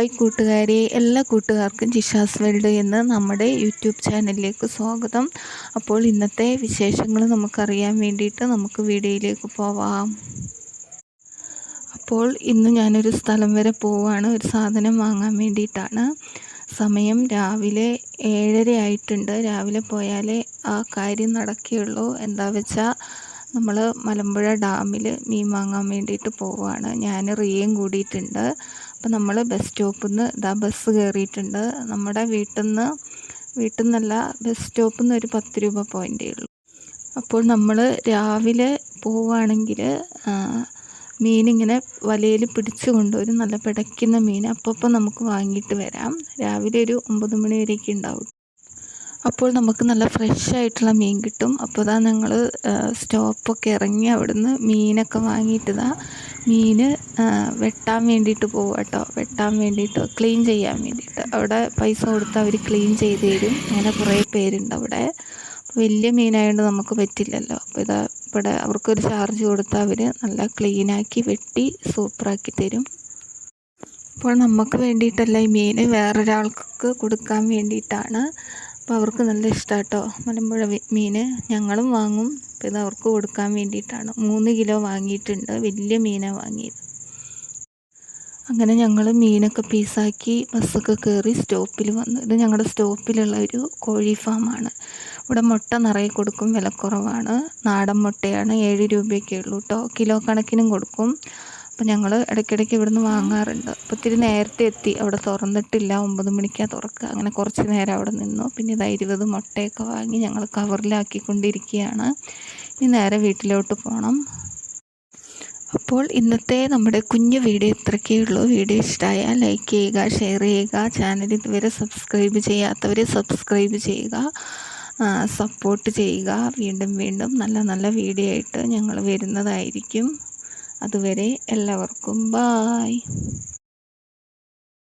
Hi കൂട്ടുകാരെ, എല്ലാ കൂട്ടുകാർക്കും ജിഷാസ് വേൾഡ് എന്ന നമ്മുടെ യൂട്യൂബ് ചാനലിലേക്ക് സ്വാഗതം. അപ്പോൾ ഇന്നത്തെ വിശേഷങ്ങൾ നമുക്കറിയാൻ വേണ്ടിയിട്ട് നമുക്ക് വീഡിയോയിലേക്ക് പോവാം. അപ്പോൾ ഇന്ന് ഞാനൊരു സ്ഥലം വരെ പോവുകയാണ്, ഒരു സാധനം വാങ്ങാൻ വേണ്ടിയിട്ടാണ്. സമയം രാവിലെ 7:30 ആയിട്ടുണ്ട്. രാവിലെ പോയാലേ ആ കാര്യം നടക്കുകയുള്ളൂ. എന്താ വെച്ചാൽ നമ്മൾ മലമ്പുഴ ഡാമിൽ മീൻ വാങ്ങാൻ വേണ്ടിയിട്ട് പോവുകയാണ്. ഞാൻ റിയയും കൂടിയിട്ടുണ്ട്. അപ്പോൾ നമ്മൾ ബസ് സ്റ്റോപ്പിൽ നിന്ന് ബസ് കയറിയിട്ടുണ്ട്. നമ്മുടെ വീട്ടിൽ നിന്നല്ല, ബസ് സ്റ്റോപ്പിൽ നിന്ന് ഒരു 10 രൂപ പോയിൻ്റേ ഉള്ളൂ. അപ്പോൾ നമ്മൾ രാവിലെ പോവുകയാണെങ്കിൽ മീനിങ്ങനെ വലയിൽ പിടിച്ച് കൊണ്ടുവരും, നല്ല പിടയ്ക്കുന്ന മീൻ. അപ്പോൾ നമുക്ക് വാങ്ങിയിട്ട് വരാം. രാവിലെ ഒരു 9 മണി വരെയൊക്കെ ഉണ്ടാവും. അപ്പോൾ നമുക്ക് നല്ല ഫ്രഷ് ആയിട്ടുള്ള മീൻ കിട്ടും. അപ്പോൾ ഞങ്ങൾ സ്റ്റോപ്പൊക്കെ ഇറങ്ങി അവിടുന്ന് മീനൊക്കെ വാങ്ങിയിട്ട് മീൻ വെട്ടാൻ വേണ്ടിയിട്ട് പോകും കേട്ടോ. വെട്ടാൻ വേണ്ടിയിട്ട്, ക്ലീൻ ചെയ്യാൻ വേണ്ടിയിട്ട് അവിടെ പൈസ കൊടുത്ത് അവർ ക്ലീൻ ചെയ്ത് തരും. അങ്ങനെ കുറേ പേരുണ്ട് അവിടെ. വലിയ മീനായതുകൊണ്ട് നമുക്ക് പറ്റില്ലല്ലോ. അപ്പോൾ ഇവിടെ അവർക്കൊരു ചാർജ് കൊടുത്താൽ അവർ നല്ല ക്ലീനാക്കി വെട്ടി സൂപ്പറാക്കി തരും. അപ്പോൾ നമുക്ക് വേണ്ടിയിട്ടല്ല ഈ മീൻ, വേറൊരാൾക്ക് കൊടുക്കാൻ വേണ്ടിയിട്ടാണ്. അപ്പോൾ അവർക്ക് നല്ല ഇഷ്ടമാണ് കേട്ടോ മലമ്പുഴ മീൻ. ഞങ്ങളും വാങ്ങും. അപ്പോൾ ഇത് അവർക്ക് കൊടുക്കാൻ വേണ്ടിയിട്ടാണ്. 3 കിലോ വാങ്ങിയിട്ടുണ്ട്. വലിയ മീനാണ് വാങ്ങിയത്. അങ്ങനെ ഞങ്ങൾ മീനൊക്കെ പീസാക്കി ബസ്സൊക്കെ കയറി സ്റ്റോപ്പിൽ വന്നു. ഇത് ഞങ്ങളുടെ സ്റ്റോപ്പിലുള്ള ഒരു കോഴി ഫാമാണ്. ഇവിടെ മുട്ട നിറയെ കൊടുക്കും, വിലക്കുറവാണ്. നാടൻ മുട്ടയാണ്, 7 രൂപയൊക്കെ ഉള്ളൂ കേട്ടോ. കിലോ കണക്കിനും കൊടുക്കും. അപ്പോൾ ഞങ്ങൾ ഇടയ്ക്കിടയ്ക്ക് ഇവിടുന്ന് വാങ്ങാറുണ്ട്. അപ്പോൾ ഇത്തിരി നേരത്തെ എത്തി, അവിടെ തുറന്നിട്ടില്ല, 9 മണിക്കാണ് തുറക്കുക. അങ്ങനെ കുറച്ച് നേരം അവിടെ നിന്നു. പിന്നെ 20 മുട്ടയൊക്കെ വാങ്ങി ഞങ്ങൾ കവറിലാക്കിക്കൊണ്ടിരിക്കുകയാണ്. ഇനി നേരെ വീട്ടിലോട്ട് പോകണം. അപ്പോൾ ഇന്നത്തെ നമ്മുടെ കുഞ്ഞു വീഡിയോ ഇത്രയൊക്കെ ഉള്ളൂ. വീഡിയോ ഇഷ്ടമായാൽ ലൈക്ക് ചെയ്യുക, ഷെയർ ചെയ്യുക. ചാനൽ ഇതുവരെ സബ്സ്ക്രൈബ് ചെയ്യാത്തവർ സബ്സ്ക്രൈബ് ചെയ്യുക, സപ്പോർട്ട് ചെയ്യുക. വീണ്ടും നല്ല നല്ല വീഡിയോ ആയിട്ട് ഞങ്ങൾ വരുന്നതായിരിക്കും. അതുവരെ എല്ലാവർക്കും ബായ്.